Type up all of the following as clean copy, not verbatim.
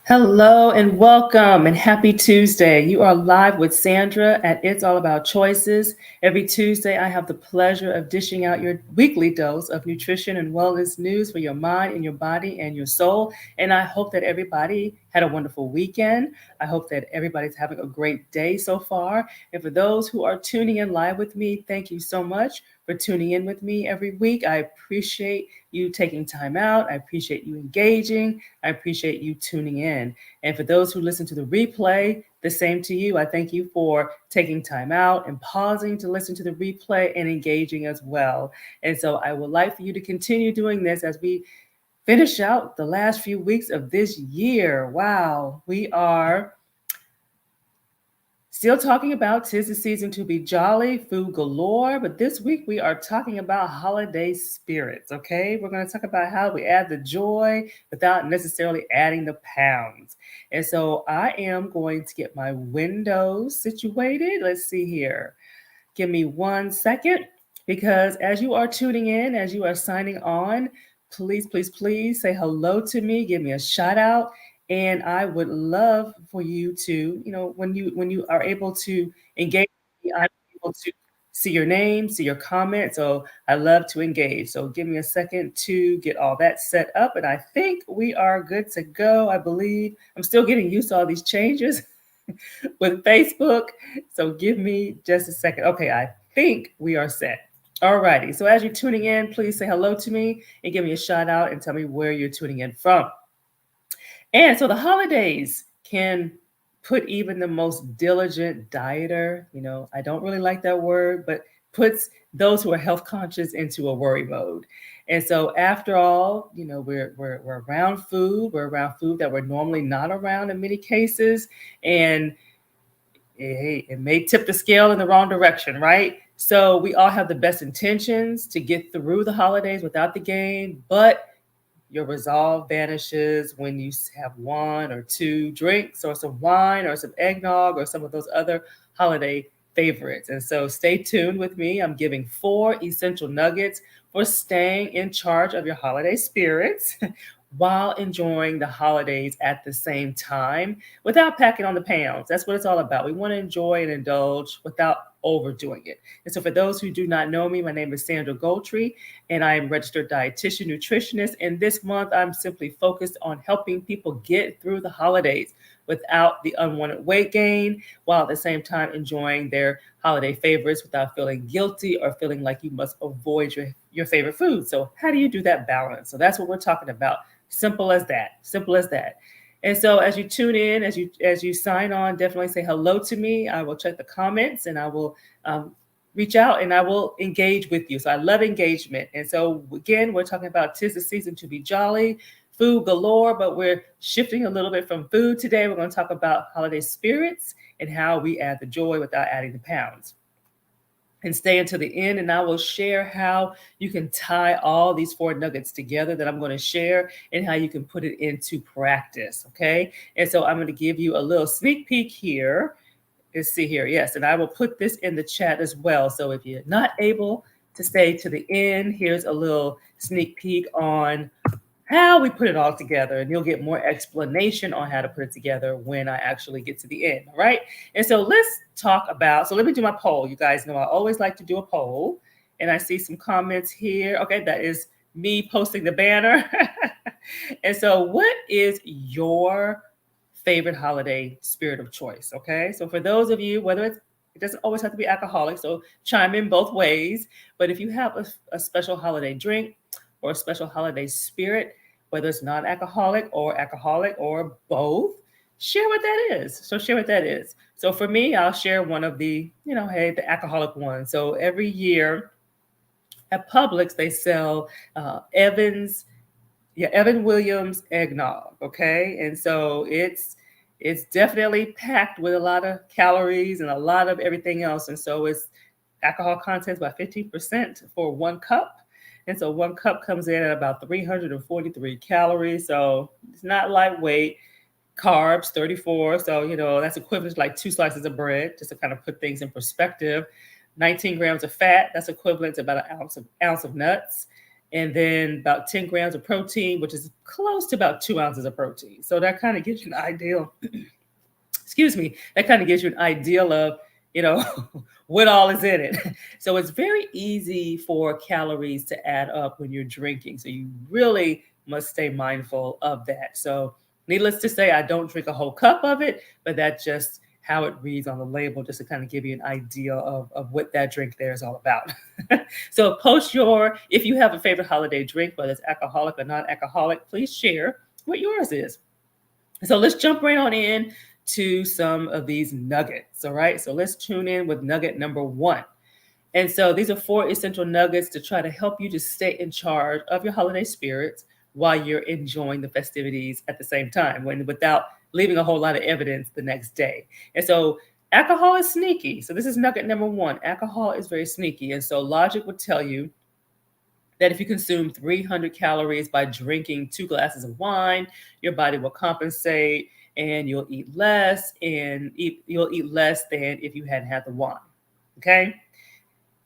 Hello and welcome and happy Tuesday. You are live with Sandra at It's All About Choices. Every Tuesday, I have the pleasure of dishing out your weekly dose of nutrition and wellness news for your mind and your body and your soul. And I hope that everybody had a wonderful weekend. I hope that everybody's having a great day so far. And for those who are tuning in live with me, thank you so much for tuning in with me every week. I appreciate you taking time out. I appreciate you engaging. I appreciate you tuning in. And for those who listen to the replay, the same to you. I thank you for taking time out and pausing to listen to the replay and engaging as well. And so I would like for you to continue doing this as we finish out the last few weeks of this year. Wow, we are still talking about 'tis the season to be jolly, food galore, but this week we are talking about holiday spirits, okay? We're going to talk about how we add the joy without necessarily adding the pounds. And so I am going to get my windows situated. Let's see here. Give me 1 second because as you are tuning in, as you are signing on, please, please, please say hello to me. Give me a shout out. And I would love for you to, when you are able to engage, I'm able to see your name, see your comment. So I love to engage. So give me a second to get all that set up. And I think we are good to go. I believe I'm still getting used to all these changes with Facebook. So give me just a second. Okay, I think we are set. All righty. So as you're tuning in, please say hello to me and give me a shout out and tell me where you're tuning in from. And so the holidays can put even the most diligent dieter, I don't really like that word, but puts those who are health conscious into a worry mode. And so after all, we're around food, we're around food that we're normally not around in many cases. And hey, it may tip the scale in the wrong direction, right? So we all have the best intentions to get through the holidays without the gain, but your resolve vanishes when you have one or two drinks or some wine or some eggnog or some of those other holiday favorites. And so stay tuned with me. I'm giving 4 essential nuggets for staying in charge of your holiday spirits while enjoying the holidays at the same time without packing on the pounds. That's what it's all about. We want to enjoy and indulge without overdoing it. And so for those who do not know me, my name is Sandra Goldtree, and I am registered dietitian nutritionist. And this month, I'm simply focused on helping people get through the holidays without the unwanted weight gain, while at the same time enjoying their holiday favorites without feeling guilty or feeling like you must avoid your favorite food. So how do you do that balance? So that's what we're talking about. Simple as that. Simple as that. And so as you tune in, as you sign on, definitely say hello to me. I will check the comments and I will reach out and I will engage with you. So I love engagement. And so again, we're talking about 'tis the season to be jolly, food galore, but we're shifting a little bit from food today. We're going to talk about holiday spirits and how we add the joy without adding the pounds. And stay until the end, and I will share how you can tie all these 4 nuggets together that I'm going to share and how you can put it into practice. Okay. And so I'm going to give you a little sneak peek here. Let's see here. Yes. And I will put this in the chat as well. So if you're not able to stay to the end, here's a little sneak peek on how we put it all together, and you'll get more explanation on how to put it together when I actually get to the end. All right. And so let's talk about, so let me do my poll. You guys know I always like to do a poll, and I see some comments here. Okay. That is me posting the banner. And so what is your favorite holiday spirit of choice? Okay. So for those of you, it doesn't always have to be alcoholic, so chime in both ways. But if you have a special holiday drink, or a special holiday spirit, whether it's non-alcoholic or both, share what that is. So share what that is. So for me, I'll share one of the, the alcoholic one. So every year at Publix, they sell Evan Williams eggnog. Okay. And so it's definitely packed with a lot of calories and a lot of everything else. And so it's alcohol content by 15% for 1 cup. And so 1 cup comes in at about 343 calories. So it's not lightweight. Carbs, 34. So, that's equivalent to like 2 slices of bread, just to kind of put things in perspective. 19 grams of fat, that's equivalent to about an ounce of nuts. and then about 10 grams of protein, which is close to about 2 ounces of protein. So that kind of gives you an ideal, excuse me, that kind of gives you an ideal of, you know, what all is in it. So it's very easy for calories to add up when you're drinking. So you really must stay mindful of that. So needless to say, I don't drink a whole cup of it, but that's just how it reads on the label, just to kind of give you an idea of what that drink there is all about. So post if you have a favorite holiday drink, whether it's alcoholic or non-alcoholic, please share what yours is. So let's jump right on in to some of these nuggets. All right. So let's tune in with nugget number 1. And so these are 4 essential nuggets to try to help you to stay in charge of your holiday spirits while you're enjoying the festivities at the same time, without leaving a whole lot of evidence the next day. And so alcohol is sneaky. So this is nugget number 1. Alcohol is very sneaky. And so logic would tell you that if you consume 300 calories by drinking 2 glasses of wine, your body will compensate and you'll eat less, and you'll eat less than if you hadn't had the wine. Okay?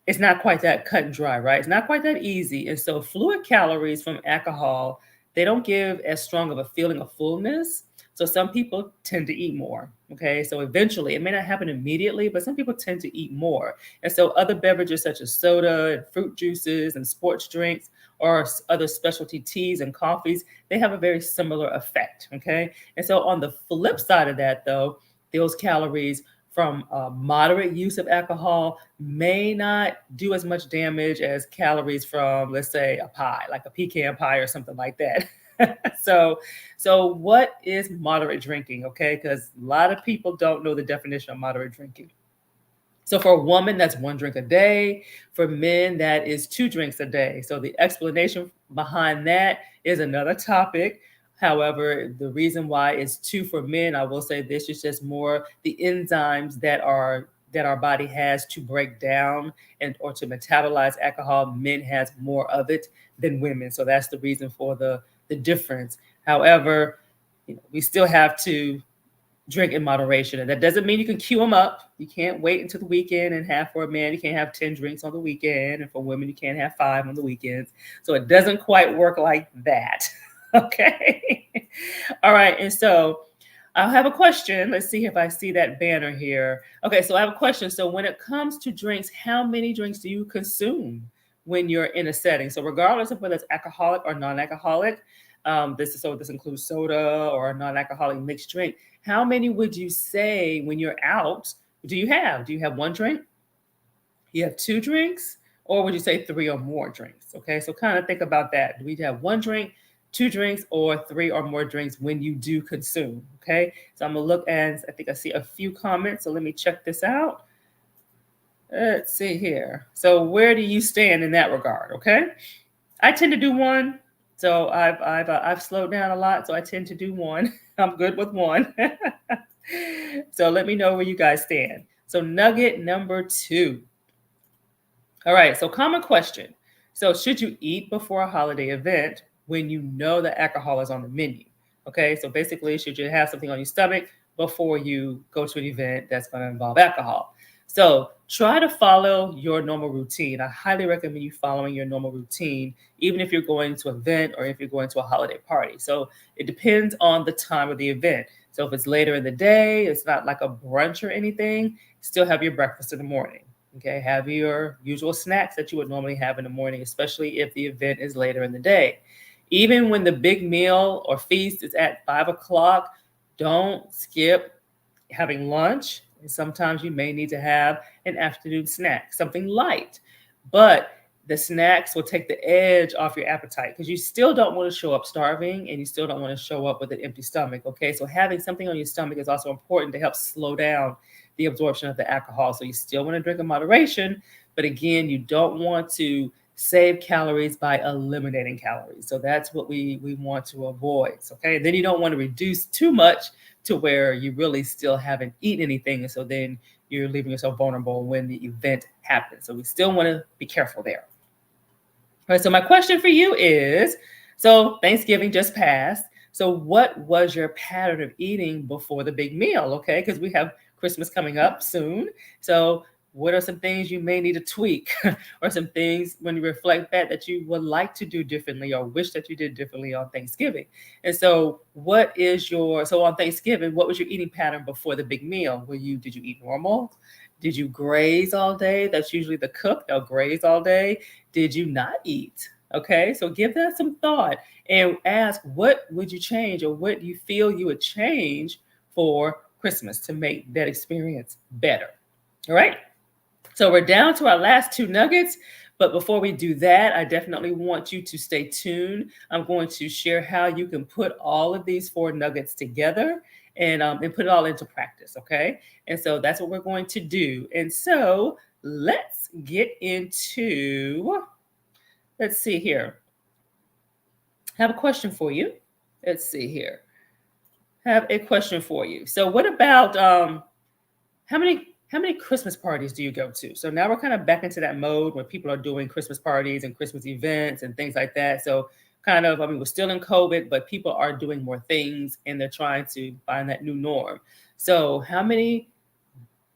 It's not quite that cut and dry, right? It's not quite that easy. And so fluid calories from alcohol, they don't give as strong of a feeling of fullness. So some people tend to eat more. Okay. So eventually, it may not happen immediately, but some people tend to eat more. And so other beverages such as soda and fruit juices and sports drinks or other specialty teas and coffees, they have a very similar effect. Okay. And so on the flip side of that, though, those calories from moderate use of alcohol may not do as much damage as calories from, let's say, a pie, like a pecan pie or something like that. So what is moderate drinking? Okay, because a lot of people don't know the definition of moderate drinking. So for a woman, that's 1 drink a day. For men, that is 2 drinks a day. So the explanation behind that is another topic. However, the reason why it's 2 for men, I will say this is just more the enzymes that our body has to break down or to metabolize alcohol. Men has more of it than women. So that's the reason for the difference. However, we still have to drink in moderation. And that doesn't mean you can queue them up. You can't wait until the weekend and have, for a man, you can't have 10 drinks on the weekend. And for women, you can't have 5 on the weekends. So it doesn't quite work like that. Okay. All right. And so I'll have a question. Let's see if I see that banner here. Okay. So I have a question. So when it comes to drinks, how many drinks do you consume when you're in a setting? So regardless of whether it's alcoholic or non-alcoholic, this includes soda or a non-alcoholic mixed drink. How many would you say when you're out do you have? Do you have 1 drink? You have 2 drinks? Or would you say 3 or more drinks? Okay, so kind of think about that. Do we have 1 drink, 2 drinks, or 3 or more drinks when you do consume? Okay, so I'm gonna look, and I think I see a few comments. So let me check this out. Let's see here. So where do you stand in that regard? Okay, I tend to do 1. So I've slowed down a lot, so I tend to do 1. I'm good with 1. So let me know where you guys stand. So nugget number 2. All right, so common question. So should you eat before a holiday event when you know that alcohol is on the menu? Okay, so basically, should you have something on your stomach before you go to an event that's going to involve alcohol? So try to follow your normal routine. I highly recommend you following your normal routine, even if you're going to an event or if you're going to a holiday party. So it depends on the time of the event. So if it's later in the day, it's not like a brunch or anything, still have your breakfast in the morning. Okay, have your usual snacks that you would normally have in the morning, especially if the event is later in the day. Even when the big meal or feast is at 5 o'clock, don't skip having lunch. And sometimes you may need to have an afternoon snack, something light. But the snacks will take the edge off your appetite because you still don't want to show up starving and you still don't want to show up with an empty stomach. Okay, so having something on your stomach is also important to help slow down the absorption of the alcohol. So you still want to drink in moderation, but again, you don't want to save calories by eliminating calories. So that's what we want to avoid. Okay, and then you don't want to reduce too much to where you really still haven't eaten anything. And so then you're leaving yourself vulnerable when the event happens. So we still want to be careful there. All right, so my question for you is, so Thanksgiving just passed. So what was your pattern of eating before the big meal? Okay, because we have Christmas coming up soon. So What are some things you may need to tweak or some things when you reflect back that you would like to do differently or wish that you did differently on Thanksgiving? And so so on Thanksgiving, what was your eating pattern before the big meal? Did you eat normal? Did you graze all day? That's usually the cook. They'll graze all day. Did you not eat? Okay, so give that some thought and ask, what would you change or what you feel you would change for Christmas to make that experience better? All right. So we're down to our last two nuggets. But before we do that, I definitely want you to stay tuned. I'm going to share how you can put all of these four nuggets together and put it all into practice. Okay. And so that's what we're going to do. And so let's get into, let's see here. I have a question for you. Let's see here. Have a question for you. So what about how many Christmas parties do you go to? So now we're kind of back into that mode where people are doing Christmas parties and Christmas events and things like that. So we're still in COVID, but people are doing more things and they're trying to find that new norm. So how many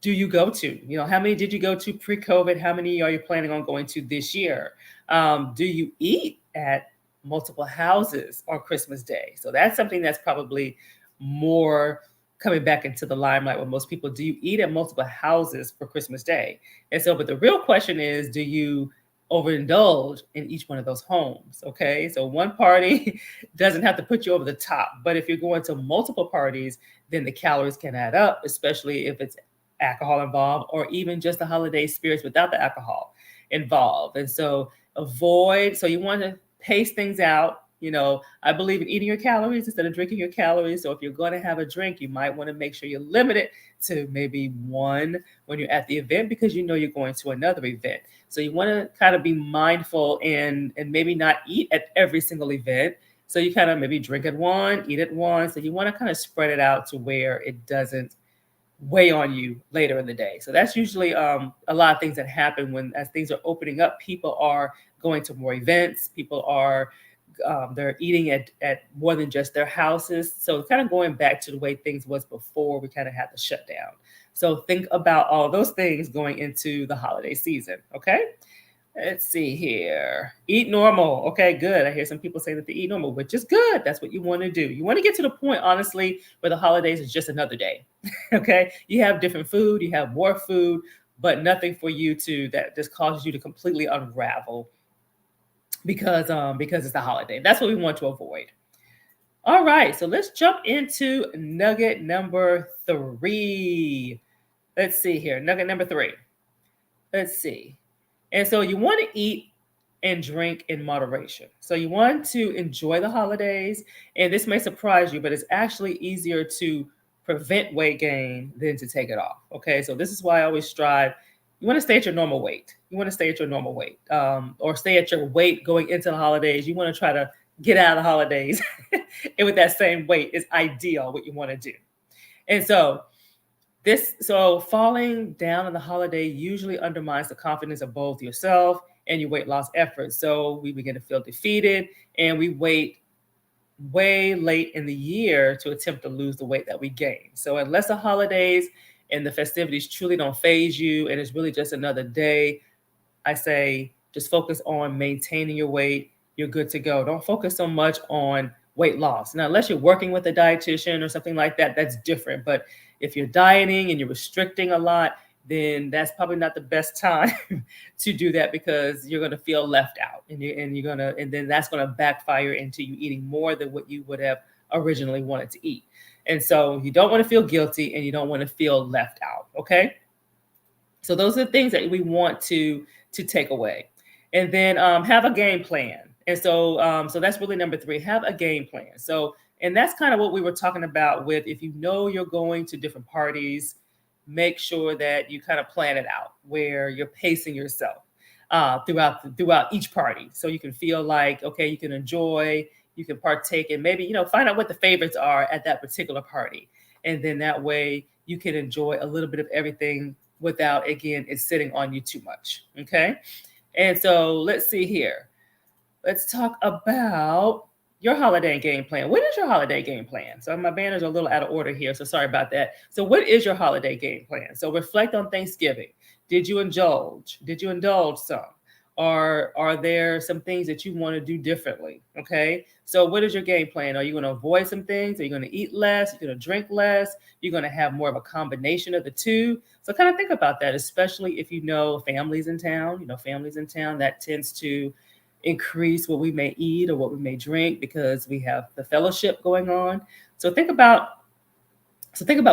do you go to? How many did you go to pre-COVID? How many are you planning on going to this year? Do you eat at multiple houses on Christmas Day? So that's something that's probably more coming back into the limelight with most people. Do you eat at multiple houses for Christmas Day? And so, but the real question is, do you overindulge in each one of those homes? Okay, so one party doesn't have to put you over the top, but if you're going to multiple parties, then the calories can add up, especially if it's alcohol involved or even just the holiday spirits without the alcohol involved. And so you want to pace things out. I believe in eating your calories instead of drinking your calories. So if you're going to have a drink, you might want to make sure you limit it to maybe one when you're at the event because you're going to another event. So you want to kind of be mindful and maybe not eat at every single event. So you kind of maybe drink at one, eat at one. So you want to kind of spread it out to where it doesn't weigh on you later in the day. So that's usually a lot of things that happen as things are opening up. People are going to more events. People are they're eating at more than just their houses. So kind of going back to the way things was before we kind of had the shutdown. So think about all those things going into the holiday season. Okay. Let's see here. Eat normal. Okay, good. I hear some people say that they eat normal, which is good. That's what you want to do. You want to get to the point, honestly, where the holidays is just another day. Okay. You have different food, you have more food, but nothing for you that just causes you to completely unravel because it's the holiday. That's what we want to avoid. All right, so let's jump into nugget number 3. Let's see here. Nugget number 3. Let's see. And so you want to eat and drink in moderation. So you want to enjoy the holidays. And this may surprise you, but it's actually easier to prevent weight gain than to take it off. Okay, so this is why I always strive. You want to stay at your normal weight. Or stay at your weight going into the holidays. You want to try to get out of the holidays and with that same weight is ideal, what you want to do. And so falling down on the holiday usually undermines the confidence of both yourself and your weight loss efforts. So we begin to feel defeated and we wait way late in the year to attempt to lose the weight that we gained. So unless the holidays and the festivities truly don't phase you and it's really just another day, I say just focus on maintaining your weight. You're good to go. Don't focus so much on weight loss. Now, unless you're working with a dietitian or something like that, that's different. But if you're dieting and you're restricting a lot, then that's probably not the best time to do that because you're going to feel left out and then that's going to backfire into you eating more than what you would have originally wanted to eat. And so you don't want to feel guilty and you don't want to feel left out. Okay. So those are the things that we want to take away. And then have a game plan. And so that's really number 3, have a game plan. So, and that's kind of what we were talking about with, if you're going to different parties, make sure that you kind of plan it out where you're pacing yourself throughout each party. So you can feel like, okay, you can enjoy, you can partake and maybe, find out what the favorites are at that particular party. And then that way you can enjoy a little bit of everything without, again, it's sitting on you too much. Okay. And so let's see here. Let's talk about your holiday game plan. What is your holiday game plan? So my banners are a little out of order here, so sorry about that. So what is your holiday game plan? So reflect on Thanksgiving. Did you indulge? Did you indulge some? Or are there some things that you want to do differently? Okay. So what is your game plan? Are you going to avoid some things? Are you going to eat less? You're going to drink less? You're going to have more of a combination of the two. So kind of think about that, especially if you know families in town. Families in town, that tends to increase what we may eat or what we may drink because we have the fellowship going on. So think about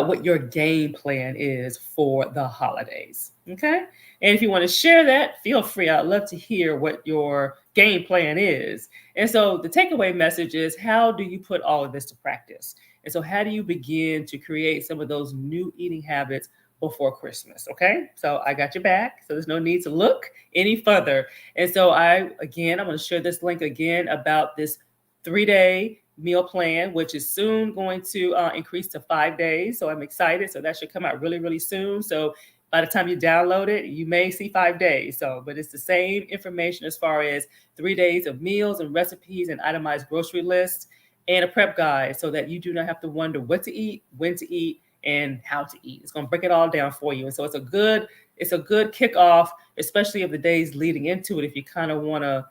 what your game plan is for the holidays. Okay. And if you want to share that, feel free. I'd love to hear what your game plan is. And so the takeaway message is, how do you put all of this to practice? And so how do you begin to create some of those new eating habits before Christmas? Okay. So I got your back. So there's no need to look any further. And so I'm going to share this link again about this 3-day meal plan, which is soon going to increase to 5 days. So I'm excited. So that should come out really, really soon. So by the time you download it, you may see 5 days. But it's the same information as far as 3 days of meals and recipes and itemized grocery lists and a prep guide, so that you do not have to wonder what to eat, when to eat, and how to eat. It's going to break it all down for you. And so it's a good kickoff, especially of the days leading into it, if you kind of want to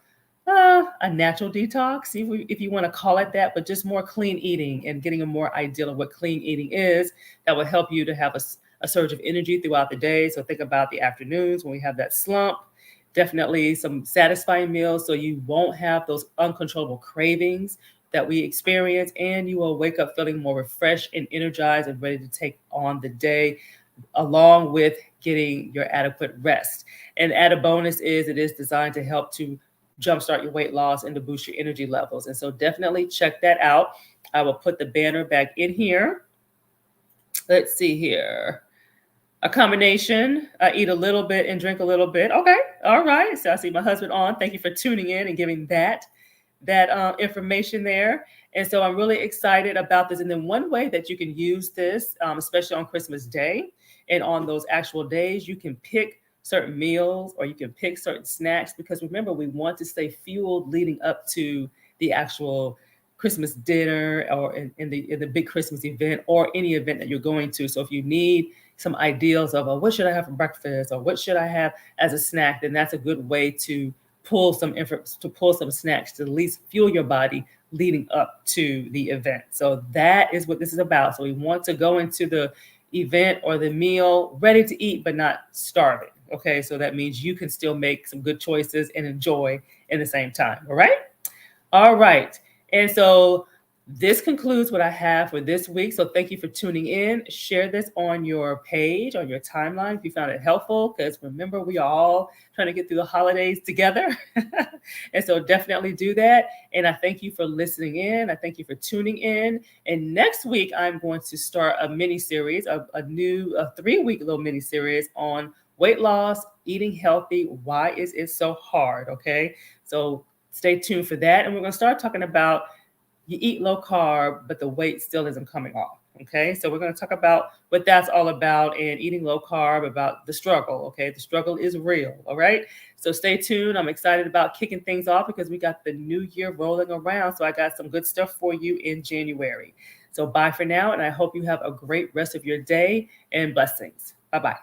a natural detox, if you want to call it that, but just more clean eating and getting a more ideal of what clean eating is, that will help you to have a surge of energy throughout the day. So think about the afternoons when we have that slump. Definitely some satisfying meals so you won't have those uncontrollable cravings that we experience, and you will wake up feeling more refreshed and energized and ready to take on the day, along with getting your adequate rest. And the added bonus is it is designed to help to jumpstart your weight loss and to boost your energy levels. And so definitely check that out. I will put the banner back in here. Let's see here. A combination, eat a little bit and drink a little bit. Okay. All right. So I see my husband on. Thank you for tuning in and giving that information there. And so I'm really excited about this. And then one way that you can use this, especially on Christmas Day and on those actual days, you can pick certain meals or you can pick certain snacks, because remember, we want to stay fueled leading up to the actual Christmas dinner or in the big Christmas event or any event that you're going to. So if you need some ideals of what should I have for breakfast or what should I have as a snack, then that's a good way to pull some snacks to at least fuel your body leading up to the event. So that is what this is about. So we want to go into the event or the meal ready to eat, but not starving. Okay, so that means you can still make some good choices and enjoy in the same time. All right. And so this concludes what I have for this week. So thank you for tuning in. Share this on your page, on your timeline, if you found it helpful, because remember, we are all trying to get through the holidays together. And so definitely do that. And I thank you for listening in. I thank you for tuning in. And next week, I'm going to start a mini series, a 3-week little mini series on weight loss, eating healthy. Why is it so hard? Okay. So stay tuned for that. And we're going to start talking about you eat low carb, but the weight still isn't coming off. Okay. So we're going to talk about what that's all about, and eating low carb, about the struggle. Okay. The struggle is real. All right. So stay tuned. I'm excited about kicking things off because we got the new year rolling around. So I got some good stuff for you in January. So bye for now. And I hope you have a great rest of your day, and blessings. Bye-bye.